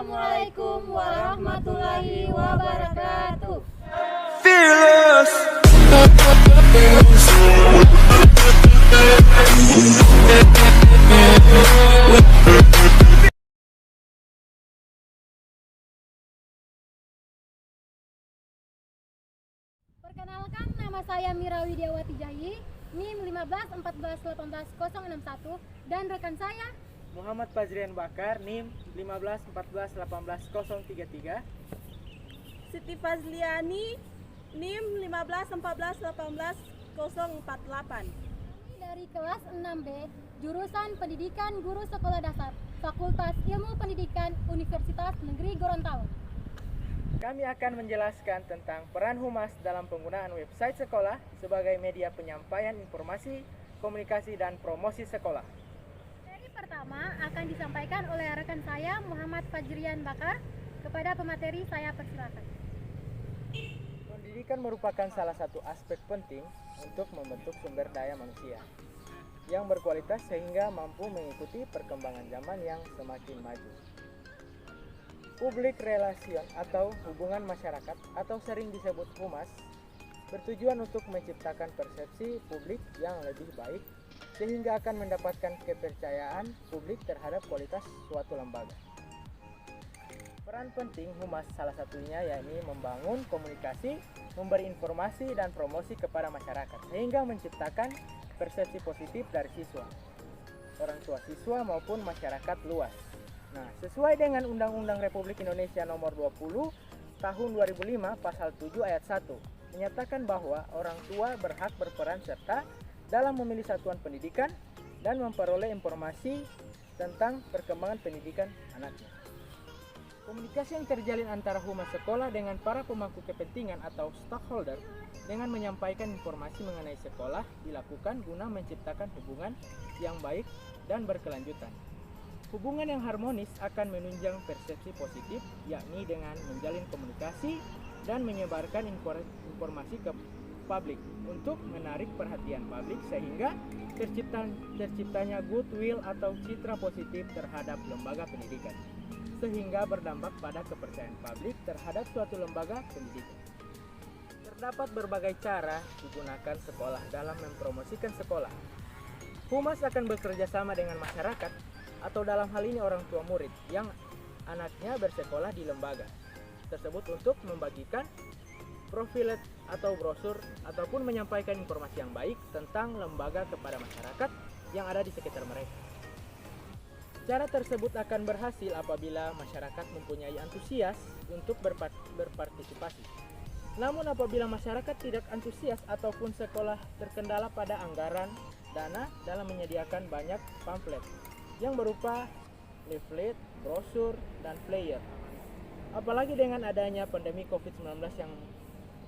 Assalamualaikum warahmatullahi wabarakatuh. Fearless. Perkenalkan, nama saya Mira Widiawati Jayi, NIM 1514186061, dan rekan saya Muhammad Fazrian Bakar, NIM 1514181033. Siti Fazliani, NIM 1514181048. dari kelas 6B, jurusan Pendidikan Guru Sekolah Dasar, Fakultas Ilmu Pendidikan Universitas Negeri Gorontalo. Kami akan menjelaskan tentang peran humas dalam penggunaan website sekolah sebagai media penyampaian informasi, komunikasi, dan promosi sekolah. Seri pertama akan disampaikan oleh rekan saya Muhammad Fazrian Bakar. Kepada pemateri saya persilakan. Pendidikan merupakan salah satu aspek penting untuk membentuk sumber daya manusia yang berkualitas sehingga mampu mengikuti perkembangan zaman yang semakin maju. Public relation atau hubungan masyarakat atau sering disebut humas bertujuan untuk menciptakan persepsi publik yang lebih baik sehingga akan mendapatkan kepercayaan publik terhadap kualitas suatu lembaga. Peran penting humas salah satunya yakni membangun komunikasi, memberi informasi dan promosi kepada masyarakat sehingga menciptakan persepsi positif dari siswa, orang tua siswa maupun masyarakat luas. Nah, sesuai dengan Undang-Undang Republik Indonesia Nomor 20 Tahun 2005 Pasal 7 Ayat 1 menyatakan bahwa orang tua berhak berperan serta dalam memilih satuan pendidikan dan memperoleh informasi tentang perkembangan pendidikan anaknya. Komunikasi yang terjalin antara humas sekolah dengan para pemangku kepentingan atau stakeholder dengan menyampaikan informasi mengenai sekolah dilakukan guna menciptakan hubungan yang baik dan berkelanjutan. Hubungan yang harmonis akan menunjang persepsi positif, yakni dengan menjalin komunikasi dan menyebarkan informasi ke publik untuk menarik perhatian publik sehingga terciptanya goodwill atau citra positif terhadap lembaga pendidikan, sehingga berdampak pada kepercayaan publik terhadap suatu lembaga pendidikan. Terdapat berbagai cara digunakan sekolah dalam mempromosikan sekolah. Humas akan bekerja sama dengan masyarakat atau dalam hal ini orang tua murid yang anaknya bersekolah di lembaga tersebut untuk membagikan profil atau brosur ataupun menyampaikan informasi yang baik tentang lembaga kepada masyarakat yang ada di sekitar mereka. Cara tersebut akan berhasil apabila masyarakat mempunyai antusias untuk berpartisipasi. Namun apabila masyarakat tidak antusias ataupun sekolah terkendala pada anggaran dana dalam menyediakan banyak pamflet yang berupa leaflet, brosur, dan flyer. Apalagi dengan adanya pandemi COVID-19 yang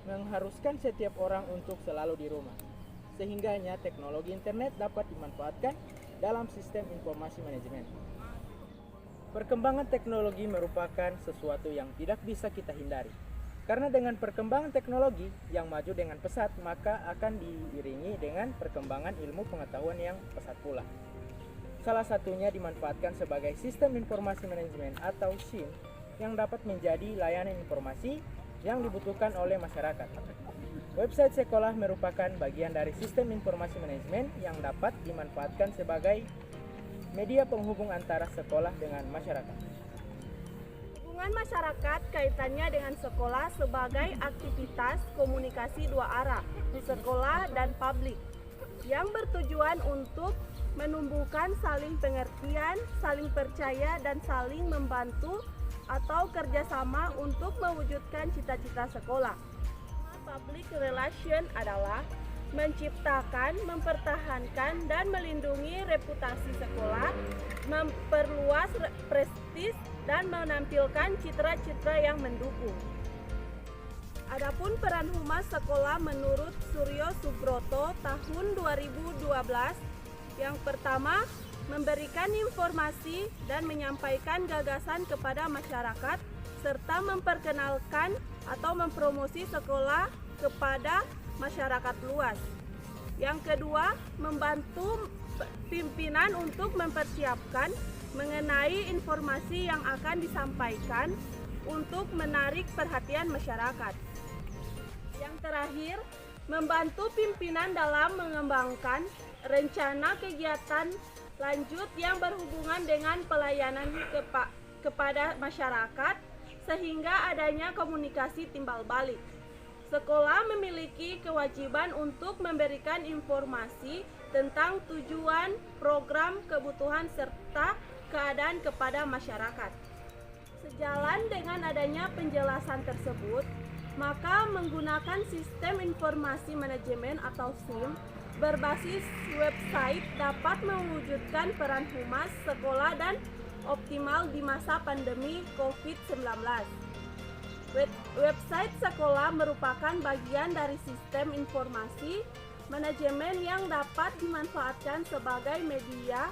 mengharuskan setiap orang untuk selalu di rumah. Sehingganya teknologi internet dapat dimanfaatkan dalam sistem informasi manajemen. Perkembangan teknologi merupakan sesuatu yang tidak bisa kita hindari. Karena dengan perkembangan teknologi yang maju dengan pesat, maka akan diiringi dengan perkembangan ilmu pengetahuan yang pesat pula. Salah satunya dimanfaatkan sebagai sistem informasi manajemen atau SIM yang dapat menjadi layanan informasi yang dibutuhkan oleh masyarakat. Website sekolah merupakan bagian dari sistem informasi manajemen yang dapat dimanfaatkan sebagai media penghubung antara sekolah dengan masyarakat. Hubungan masyarakat kaitannya dengan sekolah sebagai aktivitas komunikasi dua arah, sekolah dan publik, yang bertujuan untuk menumbuhkan saling pengertian, saling percaya, dan saling membantu atau kerjasama untuk mewujudkan cita-cita sekolah. Public relation adalah menciptakan, mempertahankan, dan melindungi reputasi sekolah, memperluas prestis, dan menampilkan citra-citra yang mendukung. Adapun peran humas sekolah menurut Suryo Subroto tahun 2012, yang pertama, memberikan informasi dan menyampaikan gagasan kepada masyarakat serta memperkenalkan atau mempromosi sekolah kepada masyarakat luas. Yang kedua, membantu pimpinan untuk mempersiapkan mengenai informasi yang akan disampaikan untuk menarik perhatian masyarakat. Yang terakhir, membantu pimpinan dalam mengembangkan rencana kegiatan lanjut yang berhubungan dengan pelayanan kepada masyarakat sehingga adanya komunikasi timbal balik. Sekolah memiliki kewajiban untuk memberikan informasi tentang tujuan, program, kebutuhan, serta keadaan kepada masyarakat. Sejalan dengan adanya penjelasan tersebut, maka menggunakan sistem informasi manajemen atau SIM berbasis website dapat mewujudkan peran humas sekolah dan optimal di masa pandemi COVID-19. Website sekolah merupakan bagian dari sistem informasi manajemen yang dapat dimanfaatkan sebagai media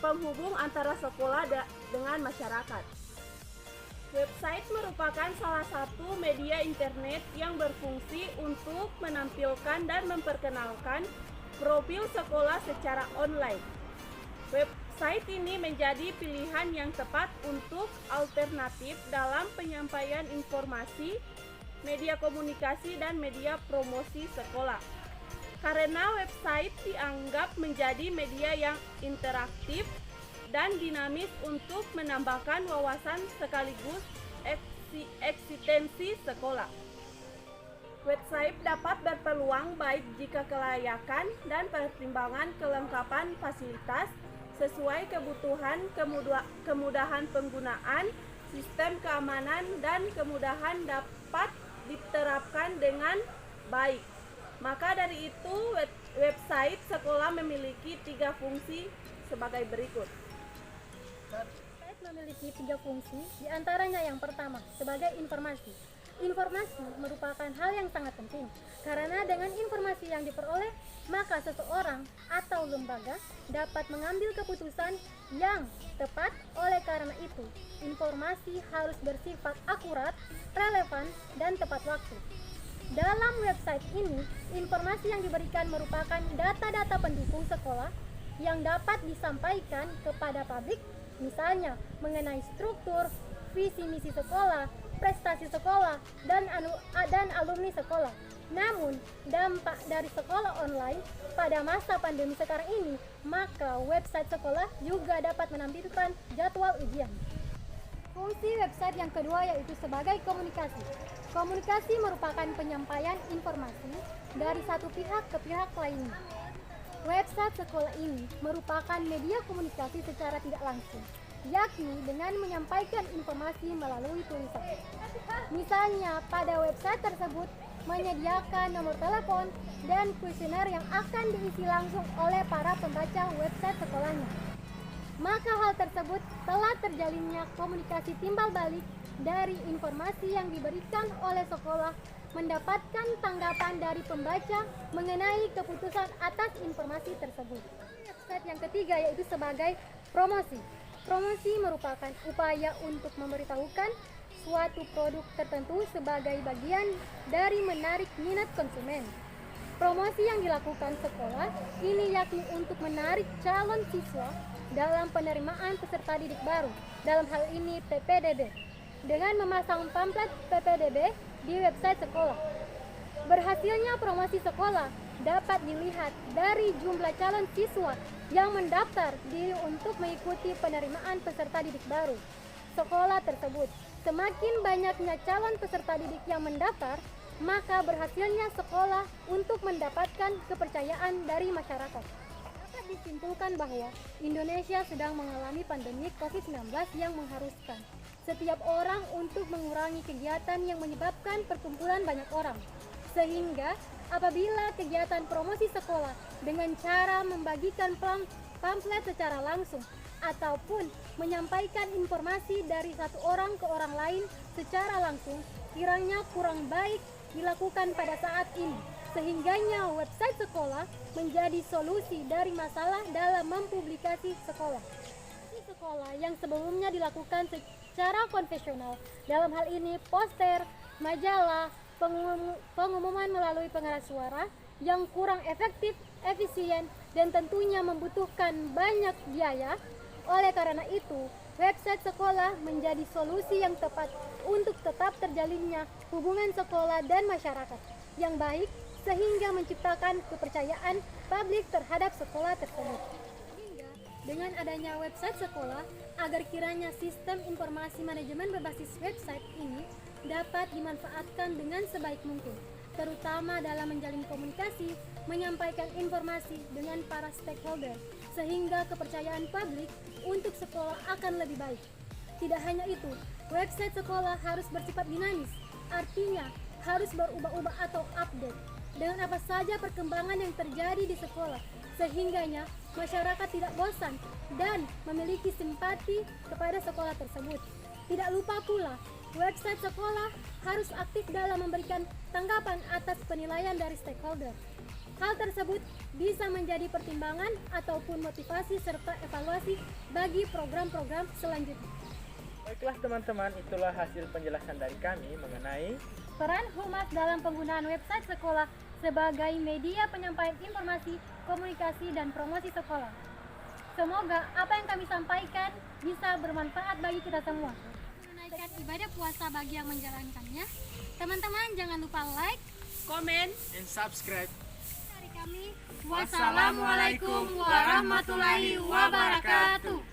penghubung antara sekolah dengan masyarakat. Website merupakan salah satu media internet yang berfungsi untuk menampilkan dan memperkenalkan profil sekolah secara online. Website ini menjadi pilihan yang tepat untuk alternatif dalam penyampaian informasi, media komunikasi, dan media promosi sekolah. Karena website dianggap menjadi media yang interaktif dan dinamis untuk menambahkan wawasan sekaligus eksistensi sekolah. Website dapat berpeluang baik jika kelayakan dan pertimbangan kelengkapan fasilitas sesuai kebutuhan, kemudahan penggunaan, sistem keamanan, dan kemudahan dapat diterapkan dengan baik. Maka dari itu, website sekolah memiliki 3 fungsi sebagai berikut. Website memiliki 3 fungsi, diantaranya yang pertama, sebagai informasi. Informasi merupakan hal yang sangat penting, karena dengan informasi yang diperoleh, maka seseorang atau lembaga dapat mengambil keputusan yang tepat. Oleh karena itu, informasi harus bersifat akurat, relevan, dan tepat waktu. Dalam website ini, informasi yang diberikan merupakan data-data pendukung sekolah yang dapat disampaikan kepada publik, misalnya mengenai struktur, visi misi sekolah, prestasi sekolah, dan alumni sekolah. Namun, dampak dari sekolah online pada masa pandemi sekarang ini, maka website sekolah juga dapat menampilkan jadwal ujian. Fungsi website yang kedua yaitu sebagai komunikasi. Komunikasi merupakan penyampaian informasi dari satu pihak ke pihak lainnya. Website sekolah ini merupakan media komunikasi secara tidak langsung, yakni dengan menyampaikan informasi melalui tulisan. Misalnya, pada website tersebut menyediakan nomor telepon dan kuesioner yang akan diisi langsung oleh para pembaca website sekolahnya. Maka hal tersebut telah terjalinnya komunikasi timbal balik dari informasi yang diberikan oleh sekolah mendapatkan tanggapan dari pembaca mengenai keputusan atas informasi tersebut. Website yang ketiga yaitu sebagai promosi. Promosi merupakan upaya untuk memberitahukan suatu produk tertentu sebagai bagian dari menarik minat konsumen. Promosi yang dilakukan sekolah ini yakni untuk menarik calon siswa dalam penerimaan peserta didik baru, dalam hal ini PPDB, dengan memasang pamflet PPDB di website sekolah. Berhasilnya promosi sekolah dapat dilihat dari jumlah calon siswa yang mendaftar diri untuk mengikuti penerimaan peserta didik baru sekolah tersebut. Semakin banyaknya calon peserta didik yang mendaftar, maka berhasilnya sekolah untuk mendapatkan kepercayaan dari masyarakat. Dapat disimpulkan bahwa Indonesia sedang mengalami pandemi COVID-19 yang mengharuskan setiap orang untuk mengurangi kegiatan yang menyebabkan perkumpulan banyak orang. Sehingga apabila kegiatan promosi sekolah dengan cara membagikan pamflet secara langsung ataupun menyampaikan informasi dari satu orang ke orang lain secara langsung, kiranya kurang baik dilakukan pada saat ini, sehingganya website sekolah menjadi solusi dari masalah dalam mempublikasi sekolah. Sekolah yang sebelumnya dilakukan secara konvensional, dalam hal ini poster, majalah, pengumuman melalui pengeras suara yang kurang efektif, efisien, dan tentunya membutuhkan banyak biaya, Oleh karena itu, website sekolah menjadi solusi yang tepat untuk tetap terjalinnya hubungan sekolah dan masyarakat yang baik sehingga menciptakan kepercayaan publik terhadap sekolah tersebut. Sehingga dengan adanya website sekolah, agar kiranya sistem informasi manajemen berbasis website ini dapat dimanfaatkan dengan sebaik mungkin, terutama dalam menjalin komunikasi, menyampaikan informasi dengan para stakeholder, sehingga kepercayaan publik untuk sekolah akan lebih baik. Tidak hanya itu, website sekolah harus bersifat dinamis, artinya harus berubah-ubah atau update dengan apa saja perkembangan yang terjadi di sekolah, sehingganya masyarakat tidak bosan dan memiliki simpati kepada sekolah tersebut. Tidak lupa pula, website sekolah harus aktif dalam memberikan tanggapan atas penilaian dari stakeholder. Hal tersebut bisa menjadi pertimbangan ataupun motivasi serta evaluasi bagi program-program selanjutnya. Baiklah teman-teman, itulah hasil penjelasan dari kami mengenai Peran Humas dalam penggunaan website sekolah sebagai media penyampaian informasi, komunikasi, dan promosi sekolah. Semoga apa yang kami sampaikan bisa bermanfaat bagi kita semua. Menunaikan ibadah puasa bagi yang menjalankannya. Teman-teman jangan lupa like, Komen. and subscribe. dari kami. Wassalamualaikum warahmatullahi wabarakatuh.